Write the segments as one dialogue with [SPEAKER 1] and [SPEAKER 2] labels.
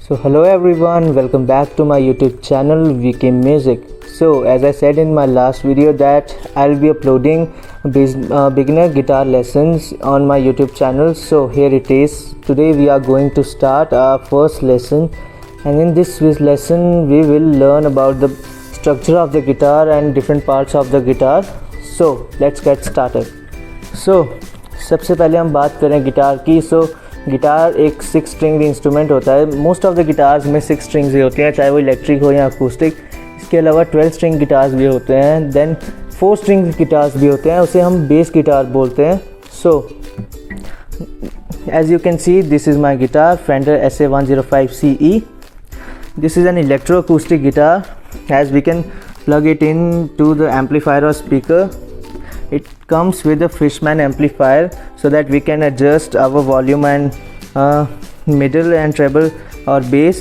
[SPEAKER 1] So hello everyone, welcome back to my YouTube channel VK Music. So as I said in my last video that I'll be uploading beginner guitar lessons on my YouTube channel. So here it is. Today we are going to start our first lesson, and in this lesson we will learn about the structure of the guitar and different parts of the guitar. So let's get started. So सबसे पहले हम बात करें guitar की. Guitar एक 6 string instrument होता है. Most of the guitars में 6 स्ट्रिंग्स ही होते हैं, चाहे वो इलेक्ट्रिक हो या अकूस्टिक. इसके अलावा 12 स्ट्रिंग गिटार्स भी होते हैं, देन 4 स्ट्रिंग गिटार्स भी होते हैं, उसे हम बेस गिटार बोलते हैं. So as you can see this is my guitar Fender SA105CE. This is an electro acoustic guitar as we can plug it in to the amplifier or speaker. It comes with a Fishman amplifier so that we can adjust our volume and middle and treble or bass.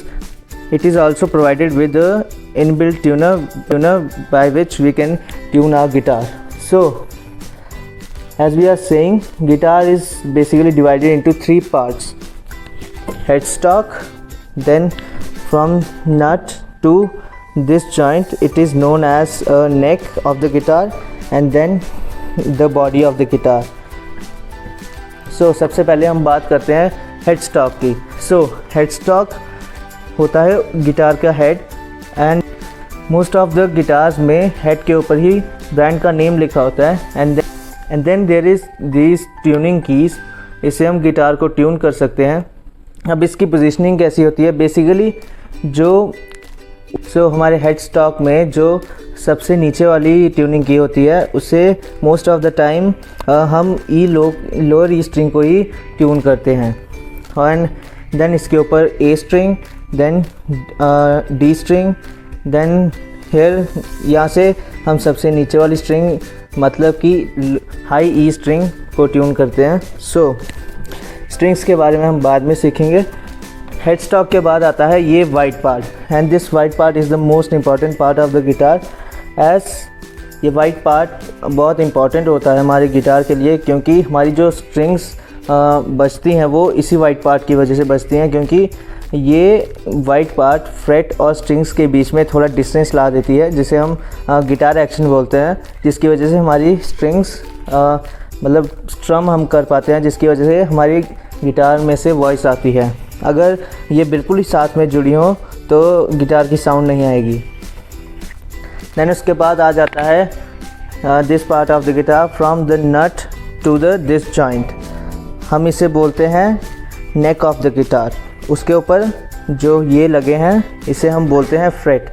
[SPEAKER 1] It is also provided with a inbuilt tuner by which we can tune our guitar. So as we are saying, guitar is basically divided into 3 parts: headstock, then from nut to this joint it is known as a neck of the guitar, and then the body of the guitar. So सबसे पहले हम बात करते हैं headstock की. So headstock होता है guitar का head, and most of the guitars में हेड के ऊपर ही ब्रांड का नेम लिखा होता है. And then there is these tuning keys. इससे हम गिटार को ट्यून कर सकते हैं. अब इसकी पोजीशनिंग कैसी होती है? बेसिकली जो हमारे हेड स्टॉक में जो सबसे नीचे वाली ट्यूनिंग की होती है उसे मोस्ट ऑफ द टाइम हम लोअर ई स्ट्रिंग को ही ट्यून करते हैं. एंड देन इसके ऊपर A string, then D string, then here यहाँ से हम सबसे नीचे वाली स्ट्रिंग मतलब कि हाई ई स्ट्रिंग को ट्यून करते हैं. सो स्ट्रिंग्स के बारे में हम बाद में सीखेंगे. हेड स्टॉक के बाद आता है ये white part, and this white part is the most important part of the guitar. As ये वाइट पार्ट बहुत इम्पॉर्टेंट होता है हमारे गिटार के लिए, क्योंकि हमारी जो स्ट्रिंग्स बजती हैं वो इसी वाइट पार्ट की वजह से बजती हैं, क्योंकि ये वाइट पार्ट फ्रेट और स्ट्रिंग्स के बीच में थोड़ा डिस्टेंस ला देती है, जिसे हम गिटार एक्शन बोलते हैं, जिसकी वजह से हमारी स्ट्रिंग्स मतलब स्ट्रम हम कर पाते हैं, जिसकी वजह से हमारी गिटार में से वॉइस आती है. अगर ये बिल्कुल ही साथ में जुड़ी हो तो गिटार की साउंड नहीं आएगी. देन उसके बाद आ जाता है this part of the guitar from the nut to the this joint. हम इसे बोलते हैं नेक ऑफ द गिटार. उसके ऊपर जो ये लगे हैं इसे हम बोलते हैं freight.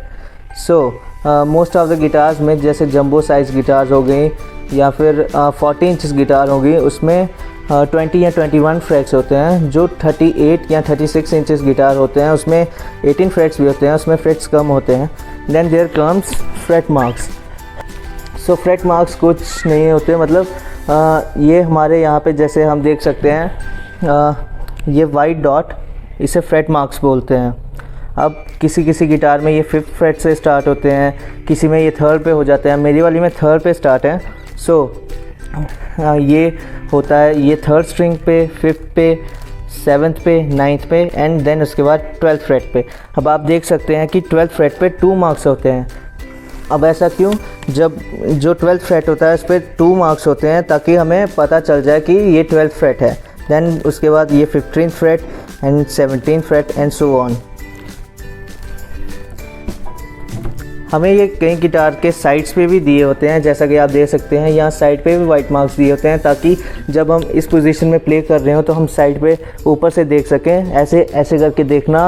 [SPEAKER 1] So most of the guitars में, जैसे जंबो साइज़ गिटार्स हो गई या फिर 40 इंच गिटार होगी, उसमें 20 या 21 फ्रेट्स होते हैं. जो 38 या 36 इंचेस गिटार होते हैं उसमें 18 फ्रेट्स भी होते हैं, उसमें फ्रेट्स कम होते हैं. Then there comes fret marks. So fret marks कुछ नहीं होते, मतलब ये हमारे यहाँ पे जैसे हम देख सकते हैं ये वाइट डॉट, इसे फ्रेट मार्क्स बोलते हैं. अब किसी गिटार में ये 5th फ्रेट से स्टार्ट होते हैं, किसी में ये 3rd पे हो जाते हैं. मेरी वाली में 3rd पे स्टार्ट है. सो ये होता है ये 3rd स्ट्रिंग पे, 5th पे, 7th पे, 9th पे, एंड देन उसके बाद 12th फ्रेट पे. अब आप देख सकते हैं कि 12th फ्रेट पे 2 मार्क्स होते हैं. अब ऐसा क्यों? जब जो 12th फ्रेट होता है उस पर 2 मार्क्स होते हैं ताकि हमें पता चल जाए कि ये 12th फ्रेट है. देन उसके बाद ये 15th freight and 17th freight and so on. हमें ये कई गिटार के साइड्स पे भी दिए होते हैं, जैसा कि आप देख सकते हैं यहाँ साइड पे भी वाइट मार्क्स दिए होते हैं, ताकि जब हम इस पोजीशन में प्ले कर रहे हो तो हम साइड पे ऊपर से देख सकें. ऐसे करके देखना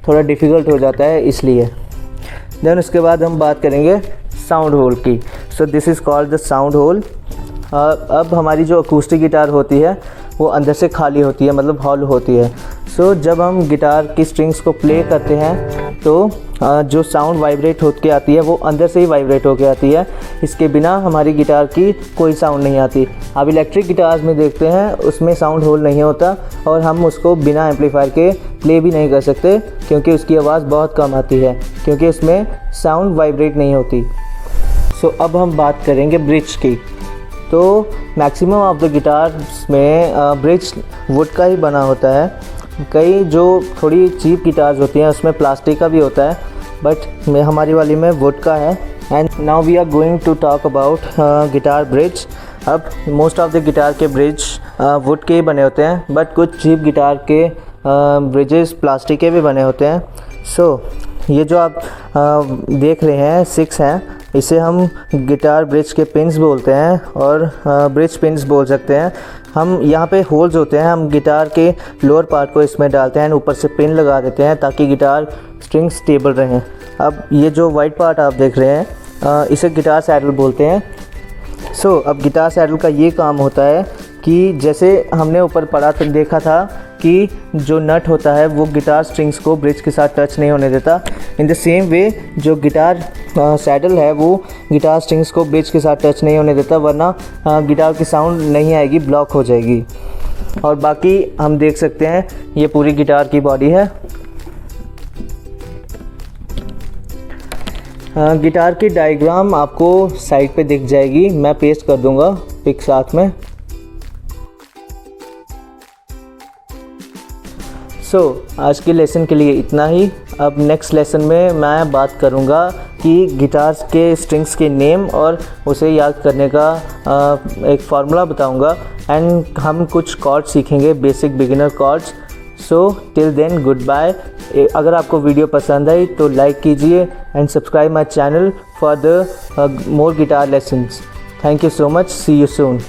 [SPEAKER 1] थोड़ा डिफ़िकल्ट हो जाता है, इसलिए. देन उसके बाद हम बात करेंगे साउंड होल की. So this is called the sound hole. अब हमारी जो अकूस्टिक गिटार होती है वो अंदर से खाली होती है, मतलब हॉल होती है. सो जब हम गिटार की स्ट्रिंग्स को प्ले करते हैं तो जो साउंड वाइब्रेट होकर आती है वो अंदर से ही वाइब्रेट होकर आती है. इसके बिना हमारी गिटार की कोई साउंड नहीं आती. आप इलेक्ट्रिक गिटार्स में देखते हैं उसमें साउंड होल नहीं होता, और हम उसको बिना एम्पलीफायर के प्ले भी नहीं कर सकते, क्योंकि उसकी आवाज़ बहुत कम आती है, क्योंकि उसमें साउंड वाइब्रेट नहीं होती. सो अब हम बात करेंगे ब्रिज की. तो मैक्सिमम ऑफ द गिटार्स में ब्रिज वुड का ही बना होता है. कई जो थोड़ी चीप गिटार्स होती हैं उसमें प्लास्टिक का भी होता है, बट हमारी वाली में वुड का है। And now we are going to talk about guitar bridge. अब मोस्ट ऑफ द गिटार के ब्रिज वुड के ही बने होते हैं, बट कुछ चीप गिटार के ब्रिजेस प्लास्टिक के भी बने होते हैं। सो ये जो आप देख रहे हैं 6 हैं, इसे हम गिटार ब्रिज के पिन्स बोलते हैं और ब्रिज पिन्स बोल सकते हैं। हम यहाँ पे होल्स होते हैं, हम गिटार के लोअर पार्ट को इसमें डालते हैं, ऊपर से पिन लगा देते हैं ताकि गिटार स्ट्रिंग्स स्टेबल रहें। अब ये जो वाइट पार्ट आप देख रहे हैं इसे गिटार सैडल बोलते हैं। सो अब गिटार सैडल का ये काम होता है कि जैसे हमने ऊपर पढ़ा तो देखा था कि जो नट होता है वो गिटार स्ट्रिंग्स को ब्रिज के साथ टच नहीं होने देता। इन द सेम वे जो गिटार सैडल है वो गिटार स्ट्रिंग्स को ब्रिज के साथ टच नहीं होने देता, वरना गिटार की साउंड नहीं आएगी, ब्लॉक हो जाएगी। और बाकी हम देख सकते हैं ये पूरी गिटार की बॉडी है। गिटार की डायग्राम आपको साइड पे दिख जाएगी, मैं पेस्ट कर दूंगा पिक साथ में। आज के लेसन के लिए इतना ही। अब नेक्स्ट लेसन में मैं बात करूंगा कि गिटार्स के स्ट्रिंग्स के नेम और उसे याद करने का एक फार्मूला बताऊंगा, एंड हम कुछ कॉर्ड्स सीखेंगे, basic beginner chords. Till then good bye. अगर आपको वीडियो पसंद आई तो लाइक कीजिए and subscribe my channel for the more guitar lessons. Thank you so much, see you soon.